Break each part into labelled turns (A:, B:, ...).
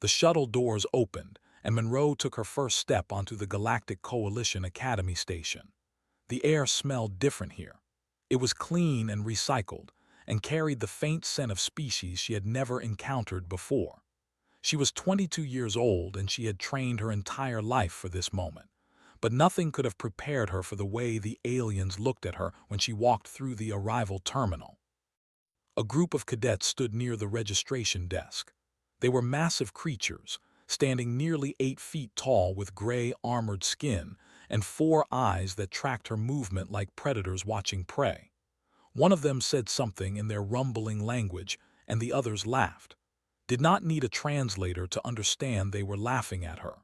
A: The shuttle doors opened, and Monroe took her first step onto the Galactic Coalition Academy station. The air smelled different here. It was clean and recycled, and carried the faint scent of species she had never encountered before. She was 22 years old, and she had trained her entire life for this moment. But nothing could have prepared her for the way the aliens looked at her when she walked through the arrival terminal. A group of cadets stood near the registration desk. They were massive creatures, standing nearly 8 feet tall with gray armored skin and 4 eyes that tracked her movement like predators watching prey. One of them said something in their rumbling language, and the others laughed. Did not need a translator to understand they were laughing at her.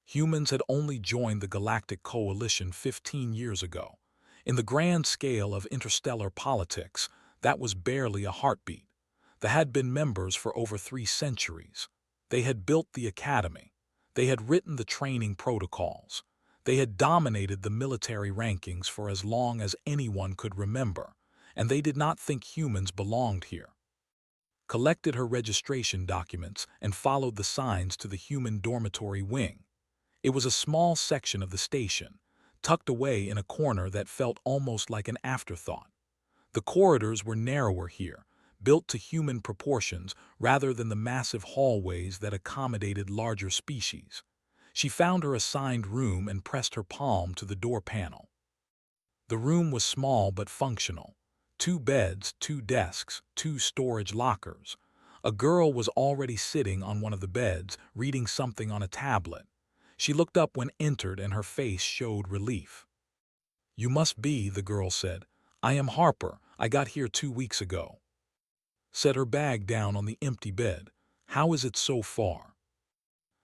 A: Humans had only joined the Galactic Coalition 15 years ago. In the grand scale of interstellar politics, that was barely a heartbeat. They had been members for over 3 centuries. They had built the academy. They had written the training protocols. They had dominated the military rankings for as long as anyone could remember, and they did not think humans belonged here. Collected her registration documents and followed the signs to the human dormitory wing. It was a small section of the station, tucked away in a corner that felt almost like an afterthought. The corridors were narrower here, built to human proportions rather than the massive hallways that accommodated larger species. She found her assigned room and pressed her palm to the door panel. The room was small but functional. 2 beds, 2 desks, 2 storage lockers. A girl was already sitting on one of the beds, reading something on a tablet. She looked up when entered and her face showed relief. "You must be," the girl said. "I am Harper. I got here 2 weeks ago." Set her bag down on the empty bed. "How is it so far?"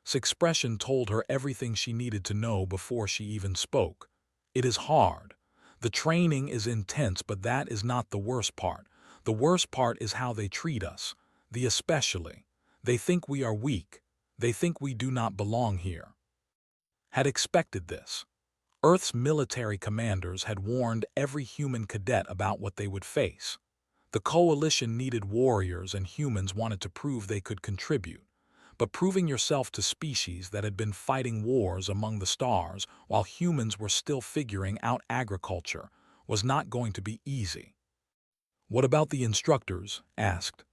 A: His expression told her everything she needed to know before she even spoke. "It is hard. The training is intense, but that is not the worst part. The worst part is how they treat us. The especially. They think we are weak. They think we do not belong here." Had expected this. Earth's military commanders had warned every human cadet about what they would face. The coalition needed warriors, and humans wanted to prove they could contribute. But proving yourself to species that had been fighting wars among the stars while humans were still figuring out agriculture was not going to be easy. "What about the instructors?" asked.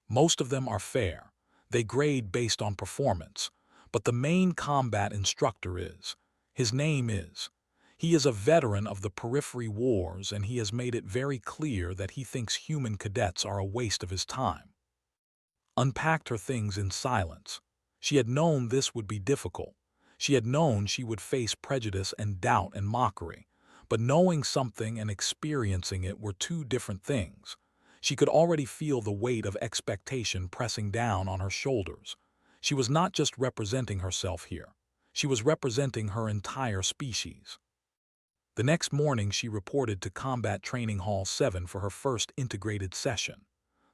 A: "Most of them are fair. They grade based on performance. But the main combat instructor is. His name is. He is a veteran of the Periphery Wars, and he has made it very clear that he thinks human cadets are a waste of his time." Unpacked her things in silence. She had known this would be difficult. She had known she would face prejudice and doubt and mockery. But knowing something and experiencing it were 2 different things. She could already feel the weight of expectation pressing down on her shoulders. She was not just representing herself here. She was representing her entire species. The next morning she reported to Combat Training Hall 7 for her first integrated session.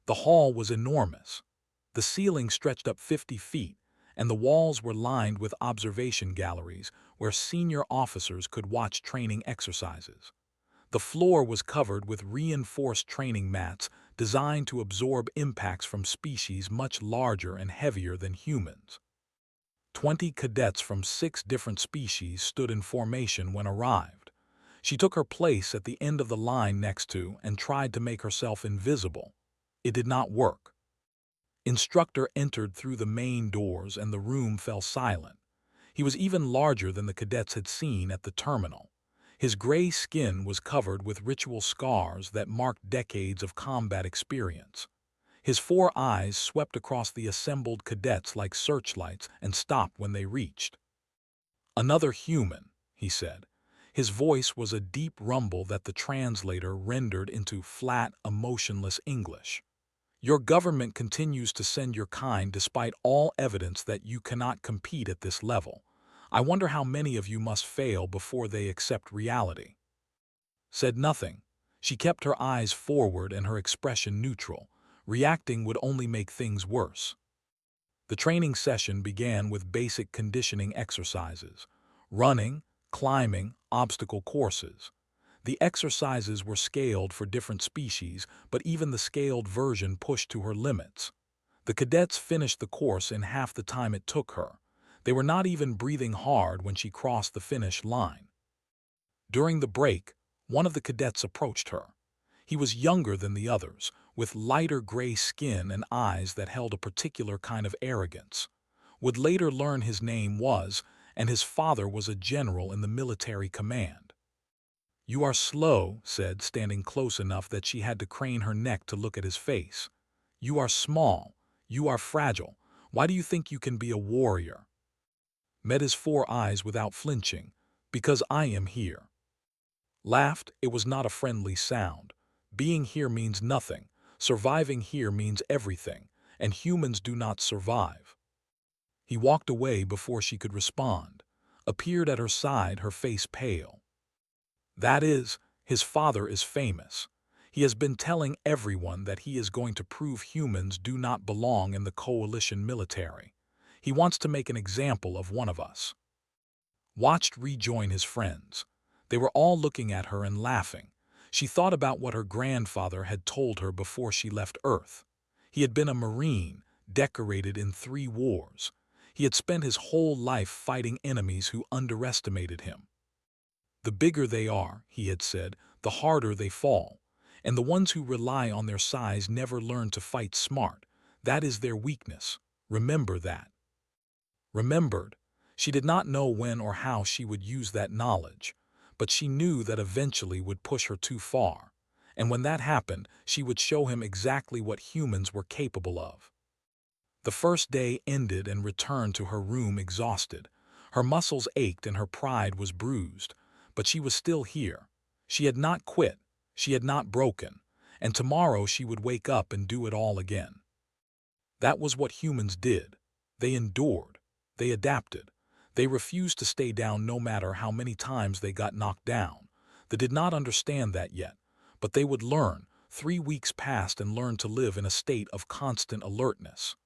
A: The hall was enormous. The ceiling stretched up 50 feet, and the walls were lined with observation galleries where senior officers could watch training exercises. The floor was covered with reinforced training mats designed to absorb impacts from species much larger and heavier than humans. 20 cadets from 6 different species stood in formation when arrived. She took her place at the end of the line next to and tried to make herself invisible. It did not work. Instructor entered through the main doors and the room fell silent. He was even larger than the cadets had seen at the terminal. His gray skin was covered with ritual scars that marked decades of combat experience. His 4 eyes swept across the assembled cadets like searchlights and stopped when they reached. "Another human," he said. His voice was a deep rumble that the translator rendered into flat, emotionless English. "Your government continues to send your kind despite all evidence that you cannot compete at this level. I wonder how many of you must fail before they accept reality." Said nothing. She kept her eyes forward and her expression neutral. Reacting would only make things worse. The training session began with basic conditioning exercises: running, climbing, obstacle courses. The exercises were scaled for different species, but even the scaled version pushed to her limits. The cadets finished the course in half the time it took her. They were not even breathing hard when she crossed the finish line. During the break, one of the cadets approached her. He was younger than the others, with lighter gray skin and eyes that held a particular kind of arrogance. Would later learn his name was, and his father was a general in the military command. "You are slow," said, standing close enough that she had to crane her neck to look at his face. "You are small. You are fragile. Why do you think you can be a warrior?" Met his 4 eyes without flinching. "Because I am here." Laughed. It was not a friendly sound. Being here means nothing. Surviving here means everything, and humans do not survive. He walked away before she could respond. Appeared at her side, her face pale. "That is, his father is famous. He has been telling everyone that he is going to prove humans do not belong in the coalition military. He wants to make an example of one of us." Watched rejoin his friends. They were all looking at her and laughing. She thought about what her grandfather had told her before she left Earth. He had been a Marine, decorated in 3 wars. He had spent his whole life fighting enemies who underestimated him. "The bigger they are," he had said, "the harder they fall. And the ones who rely on their size never learn to fight smart. That is their weakness. Remember that." Remembered. She did not know when or how she would use that knowledge, but she knew that eventually would push her too far. And when that happened, she would show him exactly what humans were capable of. The first day ended and returned to her room exhausted. Her muscles ached and her pride was bruised, but she was still here. She had not quit, she had not broken, and tomorrow she would wake up and do it all again. That was what humans did. They endured, they adapted, they refused to stay down no matter how many times they got knocked down. They did not understand that yet, but they would learn. 3 weeks passed and learned to live in a state of constant alertness.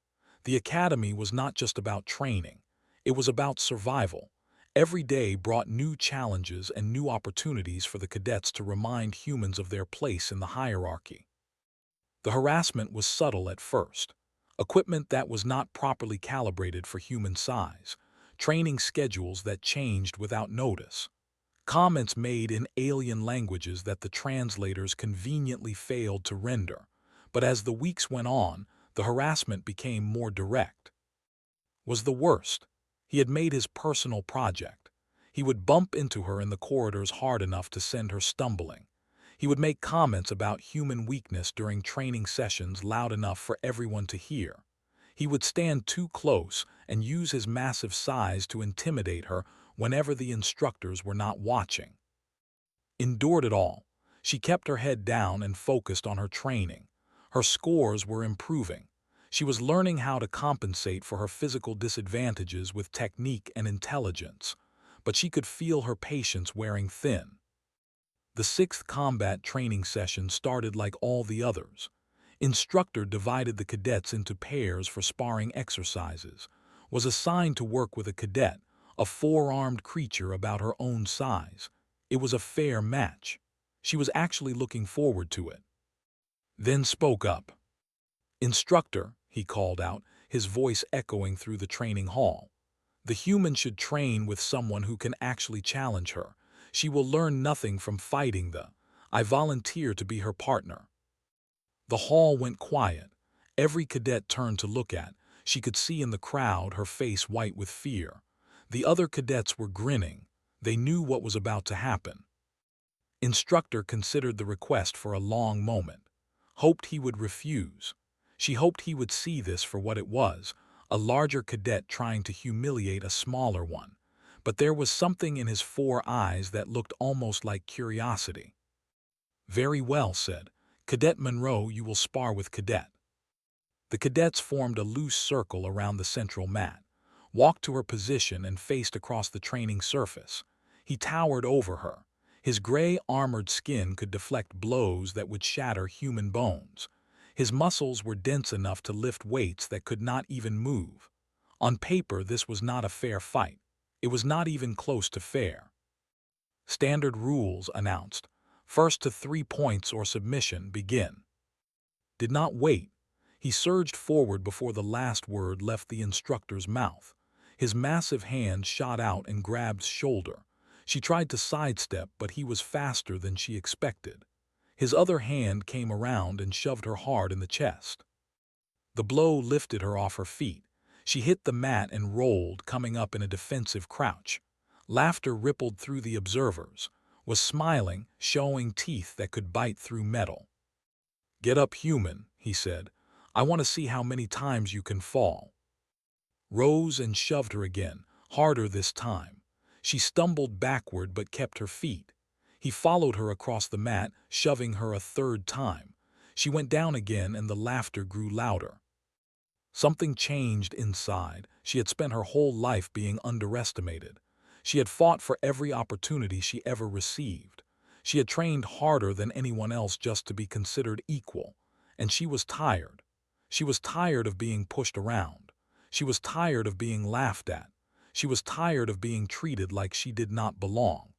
A: The academy was not just about training, it was about survival. Every day brought new challenges and new opportunities for the cadets to remind humans of their place in the hierarchy. The harassment was subtle at first. Equipment that was not properly calibrated for human size, training schedules that changed without notice, comments made in alien languages that the translators conveniently failed to render. But as the weeks went on, the harassment became more direct. Was the worst. He had made his personal project. He would bump into her in the corridors hard enough to send her stumbling. He would make comments about human weakness during training sessions loud enough for everyone to hear. He would stand too close and use his massive size to intimidate her whenever the instructors were not watching. Endured it all. She kept her head down and focused on her training. Her scores were improving. She was learning how to compensate for her physical disadvantages with technique and intelligence, but she could feel her patience wearing thin. The 6th combat training session started like all the others. Instructor divided the cadets into pairs for sparring exercises, was assigned to work with a cadet, a 4-armed creature about her own size. It was a fair match. She was actually looking forward to it. Then spoke up. "Instructor," he called out, his voice echoing through the training hall. "The human should train with someone who can actually challenge her. She will learn nothing from fighting I volunteer to be her partner." The hall went quiet. Every cadet turned to look at. She could see in the crowd her face white with fear. The other cadets were grinning. They knew what was about to happen. Instructor considered the request for a long moment. Hoped he would refuse. She hoped he would see this for what it was, a larger cadet trying to humiliate a smaller one. But there was something in his 4 eyes that looked almost like curiosity. "Very well," said. "Cadet Monroe, you will spar with Cadet." The cadets formed a loose circle around the central mat, walked to her position and faced across the training surface. He towered over her. His gray armored skin could deflect blows that would shatter human bones. His muscles were dense enough to lift weights that could not even move. On paper, this was not a fair fight. It was not even close to fair. "Standard rules," announced. "First to 3 points or submission, begin." Did not wait. He surged forward before the last word left the instructor's mouth. His massive hand shot out and grabbed shoulder. She tried to sidestep, but he was faster than she expected. His other hand came around and shoved her hard in the chest. The blow lifted her off her feet. She hit the mat and rolled, coming up in a defensive crouch. Laughter rippled through the observers, was smiling, showing teeth that could bite through metal. "Get up, human," he said. "I want to see how many times you can fall." Rose and shoved her again, harder this time. She stumbled backward but kept her feet. He followed her across the mat, shoving her a third time. She went down again and the laughter grew louder. Something changed inside. She had spent her whole life being underestimated. She had fought for every opportunity she ever received. She had trained harder than anyone else just to be considered equal. And she was tired. She was tired of being pushed around. She was tired of being laughed at. She was tired of being treated like she did not belong.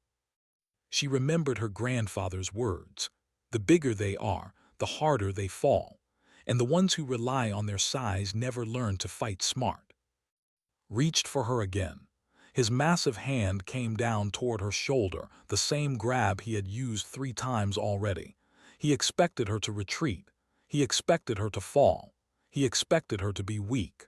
A: She remembered her grandfather's words. The bigger they are, the harder they fall. And the ones who rely on their size never learn to fight smart. Reached for her again. His massive hand came down toward her shoulder, the same grab he had used 3 times already. He expected her to retreat. He expected her to fall. He expected her to be weak.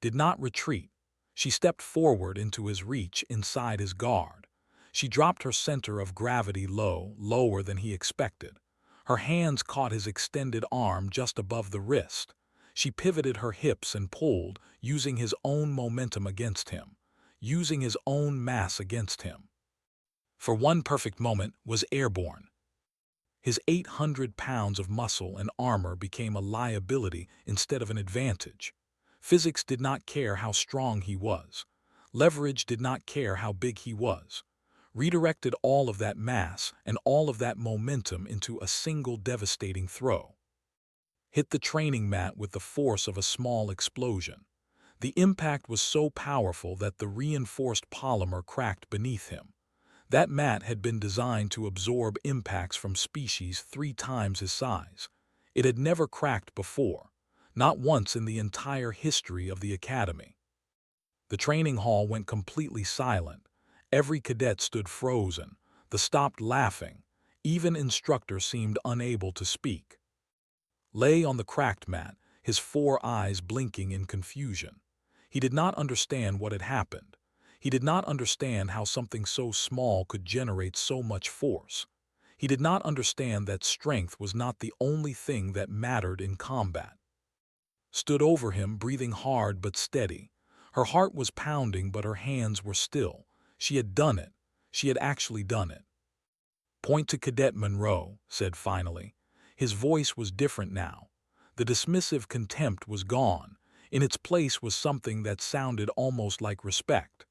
A: Did not retreat. She stepped forward into his reach inside his guard. She dropped her center of gravity low, lower than he expected. Her hands caught his extended arm just above the wrist. She pivoted her hips and pulled, using his own momentum against him, using his own mass against him. For one perfect moment was airborne. His 800 pounds of muscle and armor became a liability instead of an advantage. Physics did not care how strong he was. Leverage did not care how big he was. Redirected all of that mass and all of that momentum into a single devastating throw. Hit the training mat with the force of a small explosion. The impact was so powerful that the reinforced polymer cracked beneath him. That mat had been designed to absorb impacts from species 3 times his size. It had never cracked before, not once in the entire history of the Academy. The training hall went completely silent. Every cadet stood frozen. They stopped laughing. Even instructor seemed unable to speak. Lay on the cracked mat, his 4 eyes blinking in confusion. He did not understand what had happened. He did not understand how something so small could generate so much force. He did not understand that strength was not the only thing that mattered in combat. Stood over him, breathing hard but steady. Her heart was pounding, but her hands were still. She had done it. She had actually done it. "Point to Cadet Monroe," said finally. His voice was different now. The dismissive contempt was gone. In its place was something that sounded almost like respect.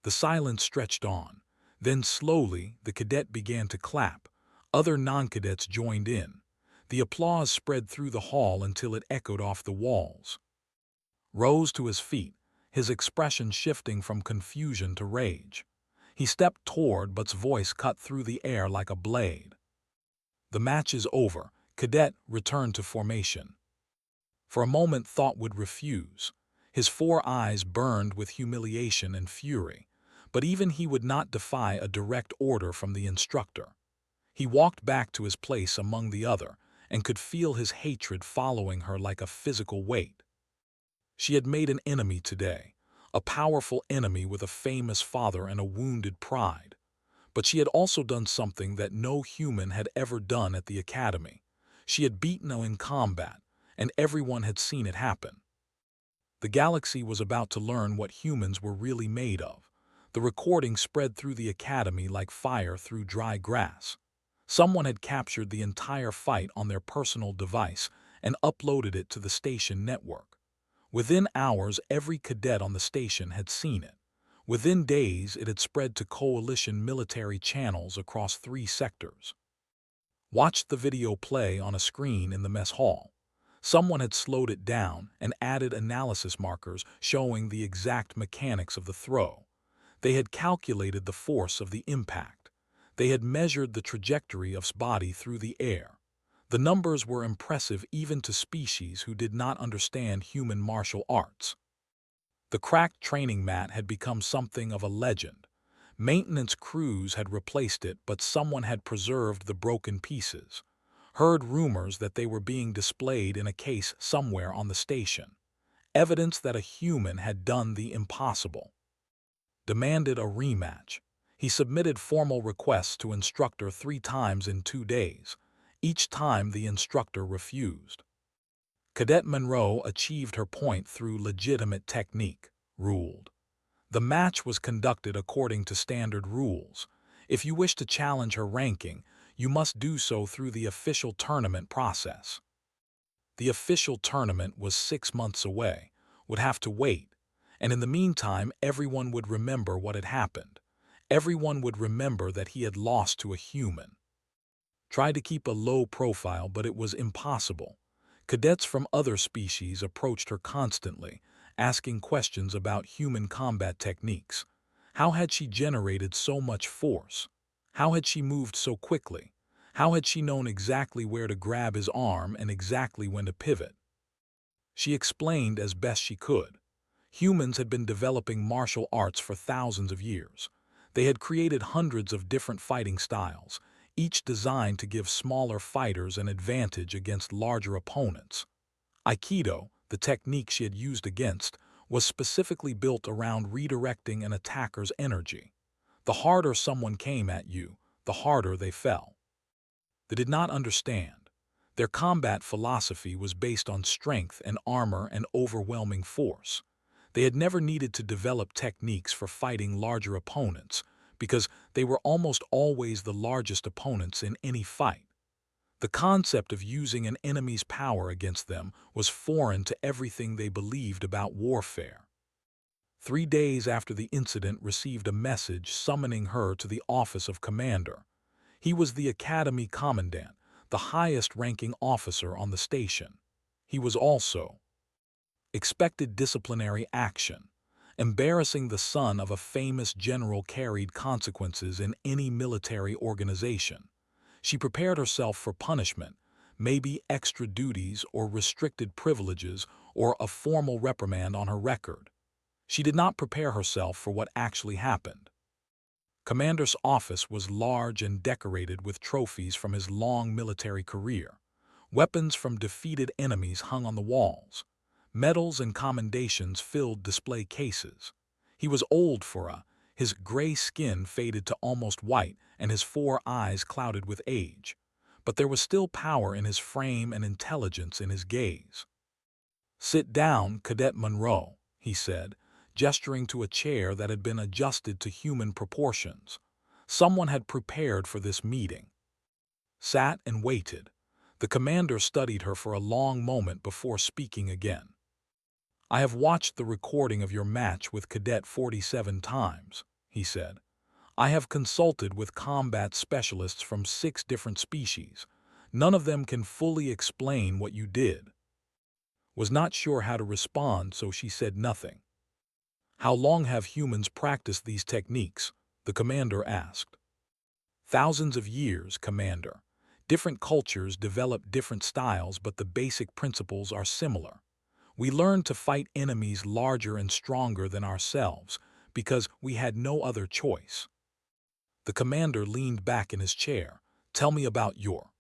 A: The silence stretched on. Then slowly, the cadet began to clap. Other non-cadets joined in. The applause spread through the hall until it echoed off the walls. Rose to his feet, his expression shifting from confusion to rage. He stepped toward, but's voice cut through the air like a blade. "The match is over. Cadet, return to formation." For a moment thought would refuse. His 4 eyes burned with humiliation and fury. But even he would not defy a direct order from the instructor. He walked back to his place among the other and could feel his hatred following her like a physical weight. She had made an enemy today, a powerful enemy with a famous father and a wounded pride. But she had also done something that no human had ever done at the Academy. She had beaten him in combat, and everyone had seen it happen. The galaxy was about to learn what humans were really made of. The recording spread through the Academy like fire through dry grass. Someone had captured the entire fight on their personal device and uploaded it to the station network. Within hours, every cadet on the station had seen it. Within days, it had spread to coalition military channels across 3 sectors. Watched the video play on a screen in the mess hall. Someone had slowed it down and added analysis markers showing the exact mechanics of the throw. They had calculated the force of the impact. They had measured the trajectory of his body through the air. The numbers were impressive even to species who did not understand human martial arts. The cracked training mat had become something of a legend. Maintenance crews had replaced it, but someone had preserved the broken pieces. Heard rumors that they were being displayed in a case somewhere on the station. Evidence that a human had done the impossible. Demanded a rematch. He submitted formal requests to instructor 3 times in 2 days. Each time the instructor refused. Cadet Monroe achieved her point through legitimate technique, ruled. The match was conducted according to standard rules. If you wish to challenge her ranking, you must do so through the official tournament process. The official tournament was 6 months away, would have to wait, and in the meantime everyone would remember what had happened. Everyone would remember that he had lost to a human. Tried to keep a low profile, but it was impossible. Cadets from other species approached her constantly, asking questions about human combat techniques. How had she generated so much force? How had she moved so quickly? How had she known exactly where to grab his arm and exactly when to pivot? She explained as best she could. Humans had been developing martial arts for thousands of years. They had created hundreds of different fighting styles, each designed to give smaller fighters an advantage against larger opponents. Aikido, the technique she had used against, was specifically built around redirecting an attacker's energy. The harder someone came at you, the harder they fell. They did not understand. Their combat philosophy was based on strength and armor and overwhelming force. They had never needed to develop techniques for fighting larger opponents because they were almost always the largest opponents in any fight. The concept of using an enemy's power against them was foreign to everything they believed about warfare. 3 days after the incident, received a message summoning her to the office of commander. He was the academy commandant, the highest-ranking officer on the station. He was also expected disciplinary action. Embarrassing the son of a famous general carried consequences in any military organization. She prepared herself for punishment, maybe extra duties or restricted privileges or a formal reprimand on her record. She did not prepare herself for what actually happened. Commander's office was large and decorated with trophies from his long military career. Weapons from defeated enemies hung on the walls. Medals and commendations filled display cases. He was old his gray skin faded to almost white and his 4 eyes clouded with age. But there was still power in his frame and intelligence in his gaze. "Sit down, Cadet Monroe," he said, gesturing to a chair that had been adjusted to human proportions. Someone had prepared for this meeting. Sat and waited. The commander studied her for a long moment before speaking again. "I have watched the recording of your match with Cadet 47 times," he said. "I have consulted with combat specialists from 6 different species. None of them can fully explain what you did." Was not sure how to respond, so she said nothing. "How long have humans practiced these techniques?" the commander asked. "Thousands of years, Commander. Different cultures develop different styles, but the basic principles are similar. We learned to fight enemies larger and stronger than ourselves because we had no other choice." The commander leaned back in his chair. "Tell me about your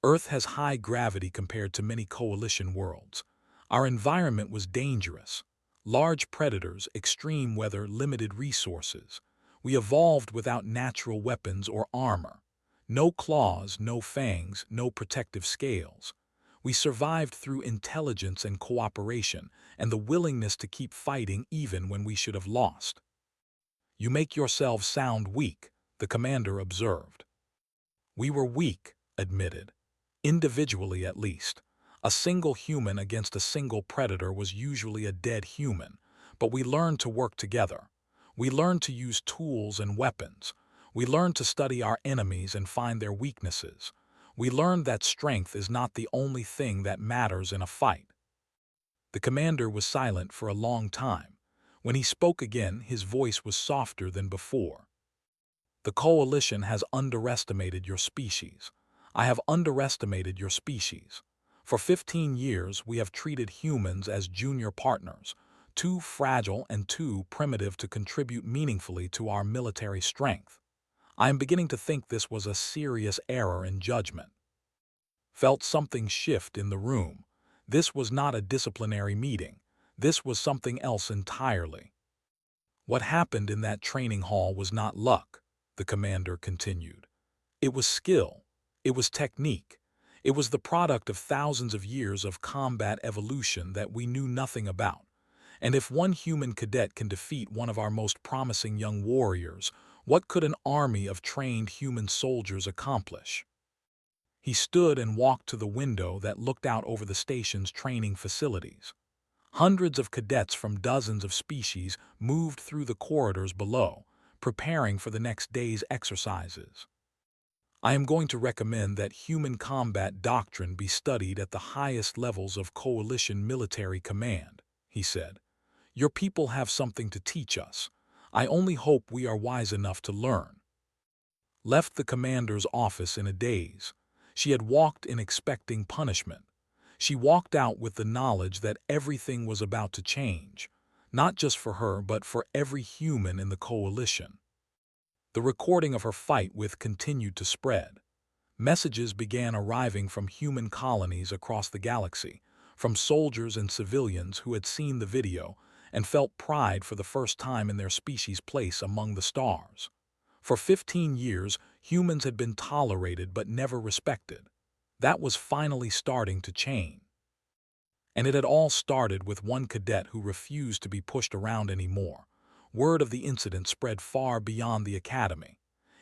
A: Earth has high gravity compared to many coalition worlds. Our environment was dangerous. Large predators, extreme weather, limited resources. We evolved without natural weapons or armor. No claws, no fangs, no protective scales. We survived through intelligence and cooperation and the willingness to keep fighting even when we should have lost." "You make yourselves sound weak," the commander observed. "We were weak," admitted. "Individually at least. A single human against a single predator was usually a dead human, but we learned to work together. We learned to use tools and weapons. We learned to study our enemies and find their weaknesses. We learned that strength is not the only thing that matters in a fight." The commander was silent for a long time. When he spoke again, his voice was softer than before. "The coalition has underestimated your species. I have underestimated your species. For 15 years, we have treated humans as junior partners, too fragile and too primitive to contribute meaningfully to our military strength. I am beginning to think this was a serious error in judgment. Felt something shift in the room. This was not a disciplinary meeting. This was something else entirely. What happened in that training hall was not luck, the commander continued. It was skill. It was technique. It was the product of thousands of years of combat evolution that we knew nothing about. And if one human cadet can defeat one of our most promising young warriors, what could an army of trained human soldiers accomplish? He stood and walked to the window that looked out over the station's training facilities. Hundreds of cadets from dozens of species moved through the corridors below, preparing for the next day's exercises. I am going to recommend that human combat doctrine be studied at the highest levels of coalition military command, he said. Your people have something to teach us. I only hope we are wise enough to learn. Left the commander's office in a daze. She had walked in expecting punishment. She walked out with the knowledge that everything was about to change, not just for her but for every human in the coalition. The recording of her fight with continued to spread. Messages began arriving from human colonies across the galaxy, from soldiers and civilians who had seen the video and felt pride for the first time in their species' place among the stars. For 15 years, humans had been tolerated but never respected. That was finally starting to change. And it had all started with one cadet who refused to be pushed around anymore. Word of the incident spread far beyond the academy.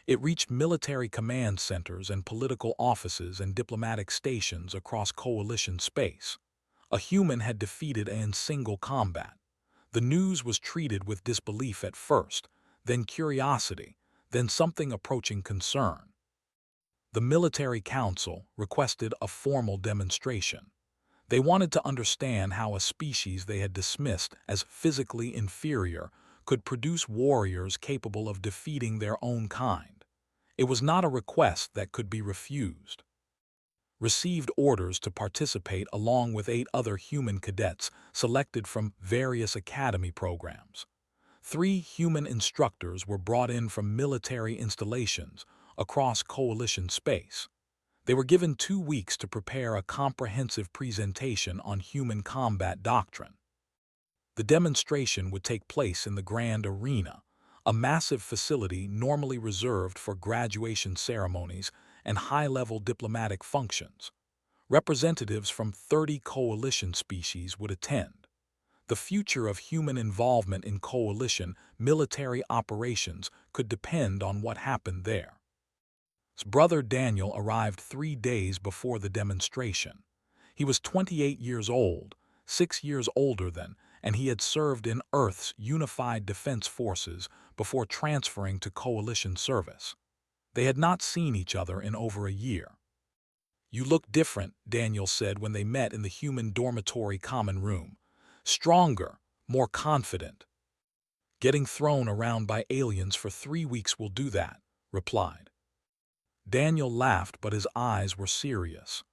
A: It reached military command centers and political offices and diplomatic stations across coalition space. A human had defeated in single combat. The news was treated with disbelief at first, then curiosity, then something approaching concern. The military council requested a formal demonstration. They wanted to understand how a species they had dismissed as physically inferior could produce warriors capable of defeating their own kind. It was not a request that could be refused. Received orders to participate along with 8 other human cadets selected from various academy programs. 3 human instructors were brought in from military installations across coalition space. They were given 2 weeks to prepare a comprehensive presentation on human combat doctrine. The demonstration would take place in the Grand Arena, a massive facility normally reserved for graduation ceremonies and high-level diplomatic functions. Representatives from 30 coalition species would attend. The future of human involvement in coalition military operations could depend on what happened there. His brother Daniel arrived 3 days before the demonstration. He was 28 years old, 6 years older than, and he had served in Earth's Unified Defense Forces before transferring to coalition service. They had not seen each other in over a year. You look different, Daniel said when they met in the human dormitory common room. Stronger, more confident. Getting thrown around by aliens for 3 weeks will do that, replied. Daniel laughed, but his eyes were serious.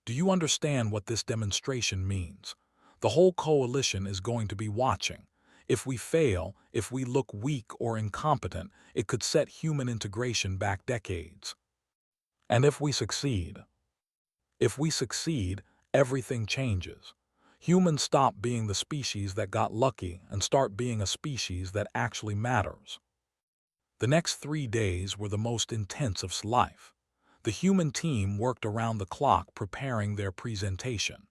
A: Do you understand what this demonstration means? The whole coalition is going to be watching. If we fail, if we look weak or incompetent, it could set human integration back decades. And if we succeed? If we succeed, everything changes. Humans stop being the species that got lucky and start being a species that actually matters. The next 3 days were the most intense of life. The human team worked around the clock preparing their presentation.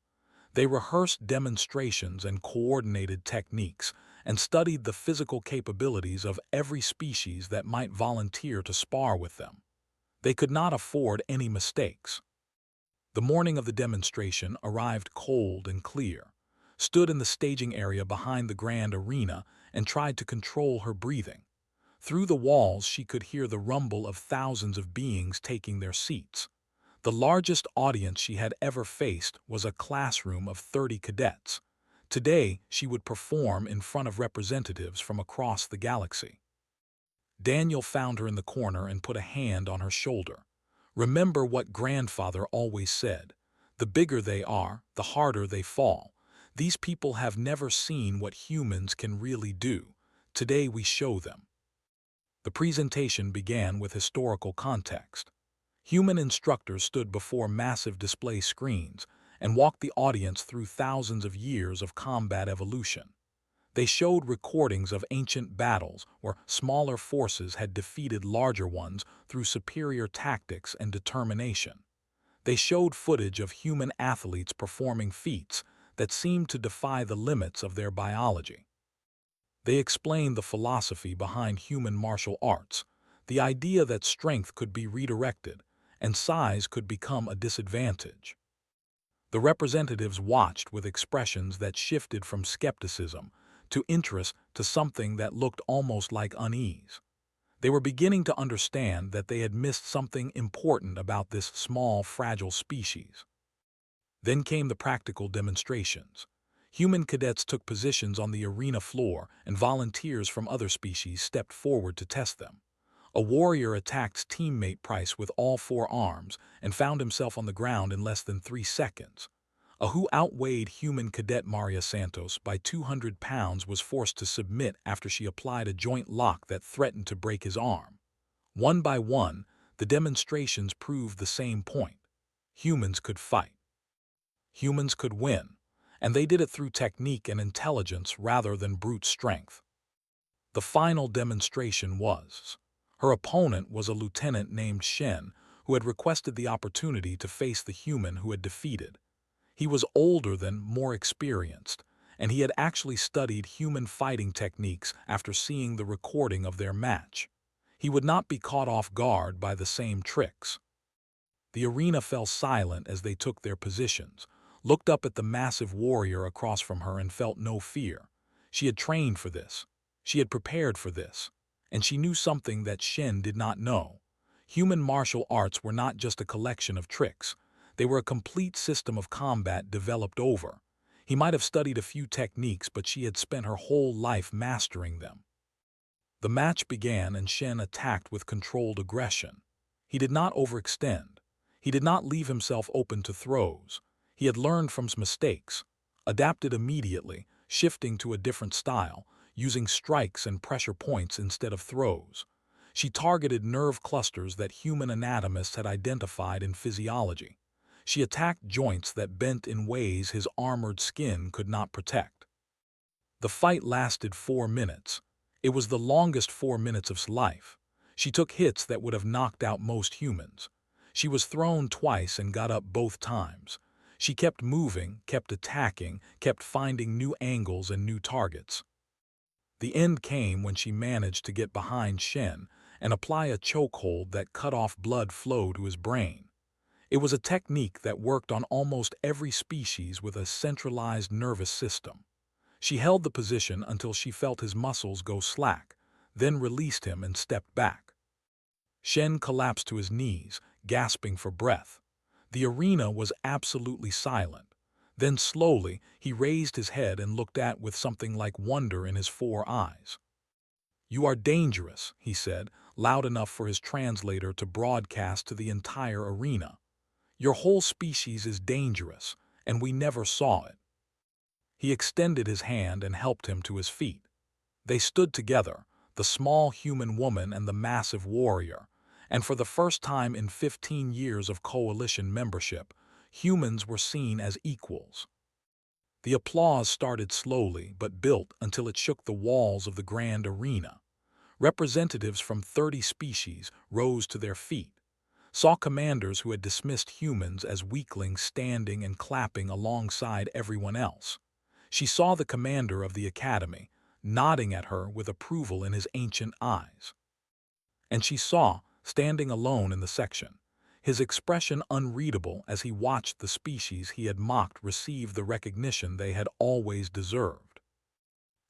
A: They rehearsed demonstrations and coordinated techniques and studied the physical capabilities of every species that might volunteer to spar with them. They could not afford any mistakes. The morning of the demonstration arrived cold and clear, stood in the staging area behind the grand arena, and tried to control her breathing. Through the walls she could hear the rumble of thousands of beings taking their seats. The largest audience she had ever faced was a classroom of 30 cadets. Today she would perform in front of representatives from across the galaxy. Daniel found her in the corner and put a hand on her shoulder. Remember what grandfather always said. The bigger they are, the harder they fall. These people have never seen what humans can really do. Today we show them. The presentation began with historical context. Human instructors stood before massive display screens and walked the audience through thousands of years of combat evolution. They showed recordings of ancient battles where smaller forces had defeated larger ones through superior tactics and determination. They showed footage of human athletes performing feats that seemed to defy the limits of their biology. They explained the philosophy behind human martial arts, the idea that strength could be redirected and size could become a disadvantage. The representatives watched with expressions that shifted from skepticism to interest to something that looked almost like unease. They were beginning to understand that they had missed something important about this small, fragile species. Then came the practical demonstrations. Human cadets took positions on the arena floor, and volunteers from other species stepped forward to test them. A warrior attacked teammate Price with all four arms and found himself on the ground in less than 3 seconds. A who outweighed human cadet Maria Santos by 200 pounds was forced to submit after she applied a joint lock that threatened to break his arm. One by one, the demonstrations proved the same point. Humans could fight. Humans could win, and they did it through technique and intelligence rather than brute strength. The final demonstration was. Her opponent was a lieutenant named Shen, who had requested the opportunity to face the human who had defeated. He was older than more experienced, and he had actually studied human fighting techniques after seeing the recording of their match. He would not be caught off guard by the same tricks. The arena fell silent as they took their positions, looked up at the massive warrior across from her and felt no fear. She had trained for this. She had prepared for this. And she knew something that Shen did not know. Human martial arts were not just a collection of tricks. They were a complete system of combat developed over. He might have studied a few techniques, but she had spent her whole life mastering them. The match began and Shen attacked with controlled aggression. He did not overextend. He did not leave himself open to throws. He had learned from his mistakes, adapted immediately, shifting to a different style, using strikes and pressure points instead of throws. She targeted nerve clusters that human anatomists had identified in physiology. She attacked joints that bent in ways his armored skin could not protect. The fight lasted 4 minutes. It was the longest 4 minutes of his life. She took hits that would have knocked out most humans. She was thrown twice and got up both times. She kept moving, kept attacking, kept finding new angles and new targets. The end came when she managed to get behind Shen and apply a chokehold that cut off blood flow to his brain. It was a technique that worked on almost every species with a centralized nervous system. She held the position until she felt his muscles go slack, then released him and stepped back. Shen collapsed to his knees, gasping for breath. The arena was absolutely silent. Then slowly, he raised his head and looked at with something like wonder in his 4 eyes. "You are dangerous," he said, loud enough for his translator to broadcast to the entire arena. "Your whole species is dangerous, and we never saw it." He extended his hand and helped him to his feet. They stood together, the small human woman and the massive warrior, and for the first time in 15 years of coalition membership, humans were seen as equals. The applause started slowly but built until it shook the walls of the grand arena. Representatives from 30 species rose to their feet, saw commanders who had dismissed humans as weaklings standing and clapping alongside everyone else. She saw the commander of the academy, nodding at her with approval in his ancient eyes. And she saw, standing alone in the section, his expression unreadable as he watched the species he had mocked receive the recognition they had always deserved.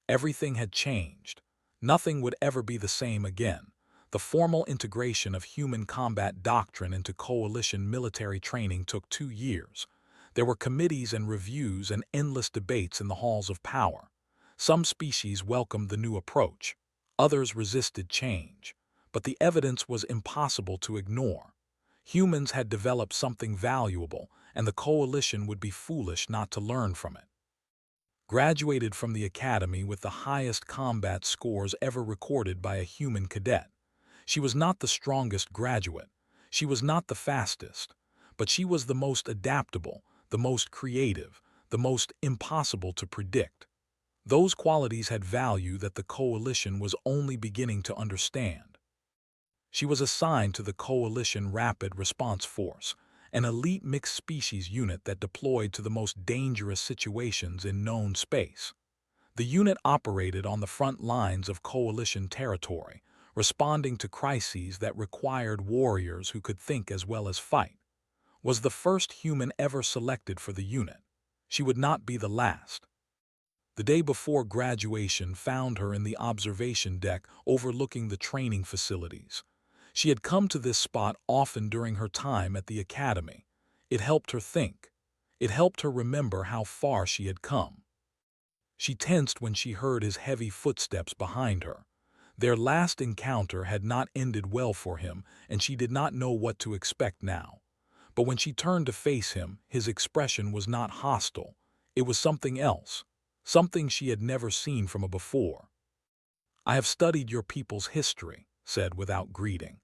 A: Everything had changed. Nothing would ever be the same again. The formal integration of human combat doctrine into coalition military training took 2 years. There were committees and reviews and endless debates in the halls of power. Some species welcomed the new approach. Others resisted change. But the evidence was impossible to ignore. Humans had developed something valuable, and the Coalition would be foolish not to learn from it. Graduated from the academy with the highest combat scores ever recorded by a human cadet. She was not the strongest graduate, she was not the fastest, but she was the most adaptable, the most creative, the most impossible to predict. Those qualities had value that the Coalition was only beginning to understand. She was assigned to the Coalition Rapid Response Force, an elite mixed-species unit that deployed to the most dangerous situations in known space. The unit operated on the front lines of Coalition territory, responding to crises that required warriors who could think as well as fight. Was the first human ever selected for the unit. She would not be the last. The day before graduation found her in the observation deck overlooking the training facilities. She had come to this spot often during her time at the academy. It helped her think. It helped her remember how far she had come. She tensed when she heard his heavy footsteps behind her. Their last encounter had not ended well for him, and she did not know what to expect now. But when she turned to face him, his expression was not hostile. It was something else, something she had never seen from him before. "I have studied your people's history," said without greeting.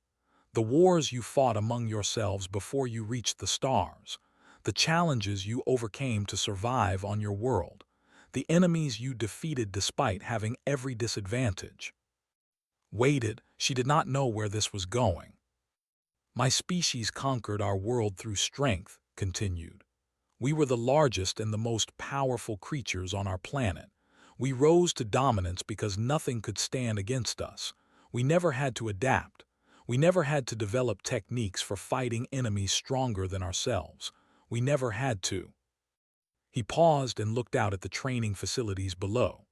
A: "The wars you fought among yourselves before you reached the stars, the challenges you overcame to survive on your world, the enemies you defeated despite having every disadvantage." Waited, she did not know where this was going. "My species conquered our world through strength," continued. "We were the largest and the most powerful creatures on our planet. We rose to dominance because nothing could stand against us. We never had to adapt. We never had to develop techniques for fighting enemies stronger than ourselves. We never had to." He paused and looked out at the training facilities below.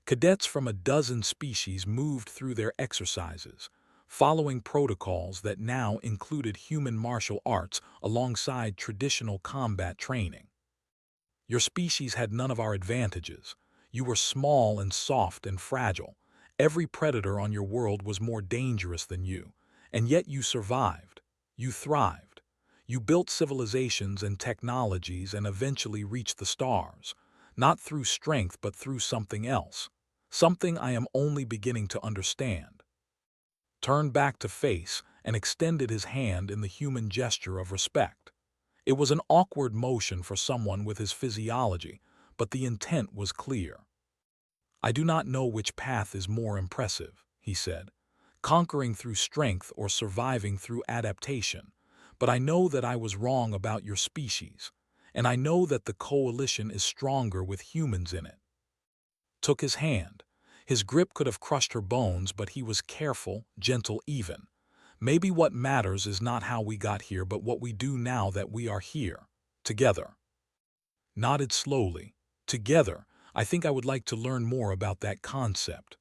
A: Cadets from a dozen species moved through their exercises, following protocols that now included human martial arts alongside traditional combat training. "Your species had none of our advantages. You were small and soft and fragile. Every predator on your world was more dangerous than you, and yet you survived. You thrived. You built civilizations and technologies and eventually reached the stars, not through strength but through something else, something I am only beginning to understand." Turned back to face and extended his hand in the human gesture of respect. It was an awkward motion for someone with his physiology, but the intent was clear. "I do not know which path is more impressive," he said, "conquering through strength or surviving through adaptation, but I know that I was wrong about your species, and I know that the Coalition is stronger with humans in it." Took his hand. His grip could have crushed her bones, but he was careful, gentle even. "Maybe what matters is not how we got here, but what we do now that we are here, together." Nodded slowly. "Together, I think I would like to learn more about that concept."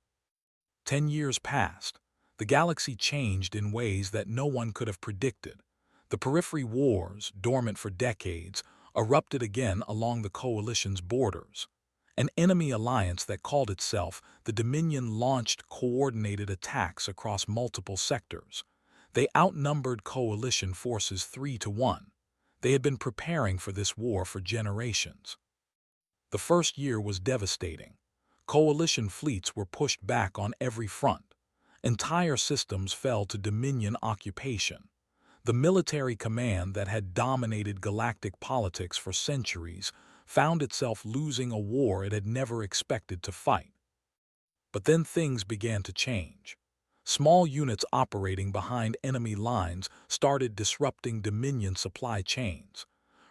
A: 10 years passed. The galaxy changed in ways that no one could have predicted. The Periphery Wars, dormant for decades, erupted again along the Coalition's borders. An enemy alliance that called itself the Dominion launched coordinated attacks across multiple sectors. They outnumbered Coalition forces 3-1. They had been preparing for this war for generations. The first year was devastating. Coalition fleets were pushed back on every front. Entire systems fell to Dominion occupation. The military command that had dominated galactic politics for centuries found itself losing a war it had never expected to fight. But then things began to change. Small units operating behind enemy lines started disrupting Dominion supply chains.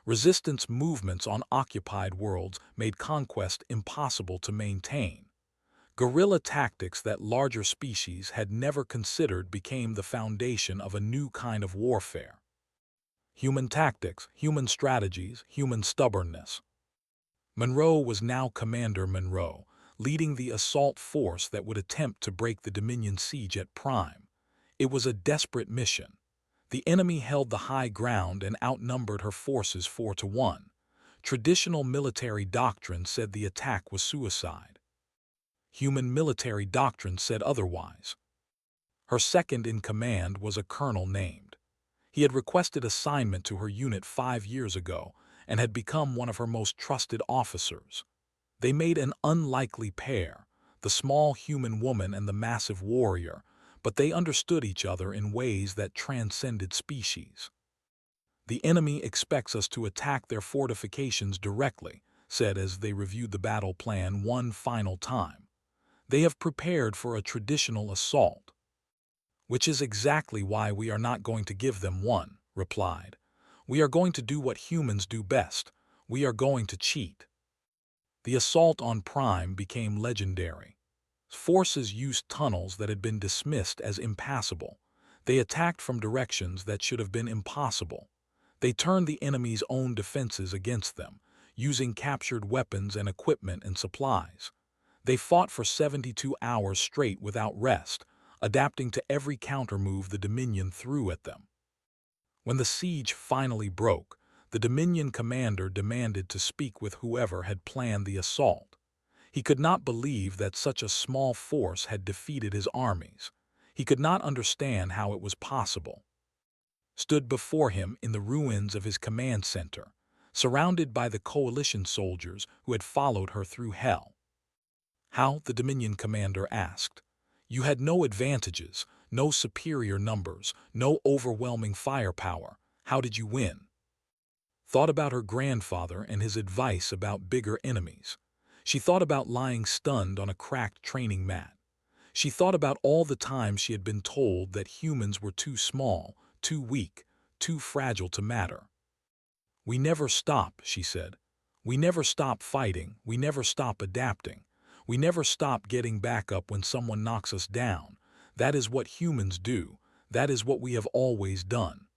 A: Resistance movements on occupied worlds made conquest impossible to maintain. Guerrilla tactics that larger species had never considered became the foundation of a new kind of warfare. Human tactics, human strategies, human stubbornness. Monroe was now Commander Monroe, leading the assault force that would attempt to break the Dominion siege at Prime. It was a desperate mission. The enemy held the high ground and outnumbered her forces 4-1. Traditional military doctrine said the attack was suicide. Human military doctrine said otherwise. Her second in command was a colonel named. He had requested assignment to her unit 5 years ago and had become one of her most trusted officers. They made an unlikely pair, the small human woman and the massive warrior, but they understood each other in ways that transcended species. "The enemy expects us to attack their fortifications directly," said as they reviewed the battle plan one final time. "They have prepared for a traditional assault." "Which is exactly why we are not going to give them one," replied. "We are going to do what humans do best. We are going to cheat." The assault on Prime became legendary. Forces used tunnels that had been dismissed as impassable. They attacked from directions that should have been impossible. They turned the enemy's own defenses against them, using captured weapons and equipment and supplies. They fought for 72 hours straight without rest, adapting to every countermove the Dominion threw at them. When the siege finally broke, the Dominion commander demanded to speak with whoever had planned the assault. He could not believe that such a small force had defeated his armies. He could not understand how it was possible. Stood before him in the ruins of his command center, surrounded by the coalition soldiers who had followed her through hell. "How?" the Dominion commander asked. "You had no advantages, no superior numbers, no overwhelming firepower. How did you win?" Thought about her grandfather and his advice about bigger enemies. She thought about lying stunned on a cracked training mat. She thought about all the times she had been told that humans were too small, too weak, too fragile to matter. "We never stop," she said. "We never stop fighting, we never stop adapting. We never stop getting back up when someone knocks us down. That is what humans do. That is what we have always done."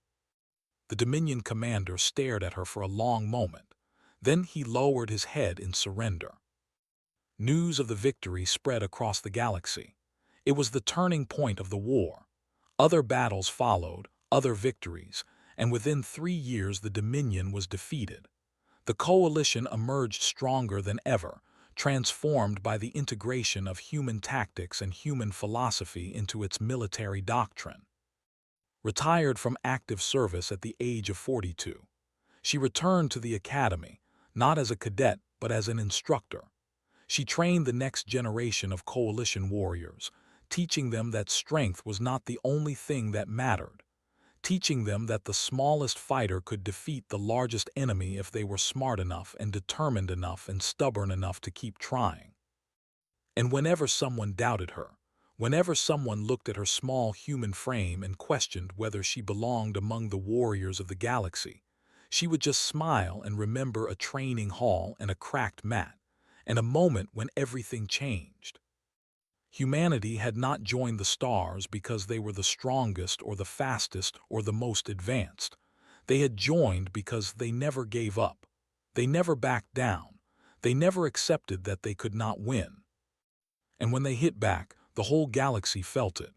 A: The Dominion commander stared at her for a long moment. Then he lowered his head in surrender. News of the victory spread across the galaxy. It was the turning point of the war. Other battles followed, other victories, and within 3 years the Dominion was defeated. The coalition emerged stronger than ever, transformed by the integration of human tactics and human philosophy into its military doctrine. Retired from active service at the age of 42, she returned to the academy, not as a cadet but as an instructor. She trained the next generation of coalition warriors, teaching them that strength was not the only thing that mattered, teaching them that the smallest fighter could defeat the largest enemy if they were smart enough and determined enough and stubborn enough to keep trying. And whenever someone doubted her, whenever someone looked at her small human frame and questioned whether she belonged among the warriors of the galaxy, she would just smile and remember a training hall and a cracked mat, and a moment when everything changed. Humanity had not joined the stars because they were the strongest or the fastest or the most advanced. They had joined because they never gave up. They never backed down. They never accepted that they could not win. And when they hit back, the whole galaxy felt it.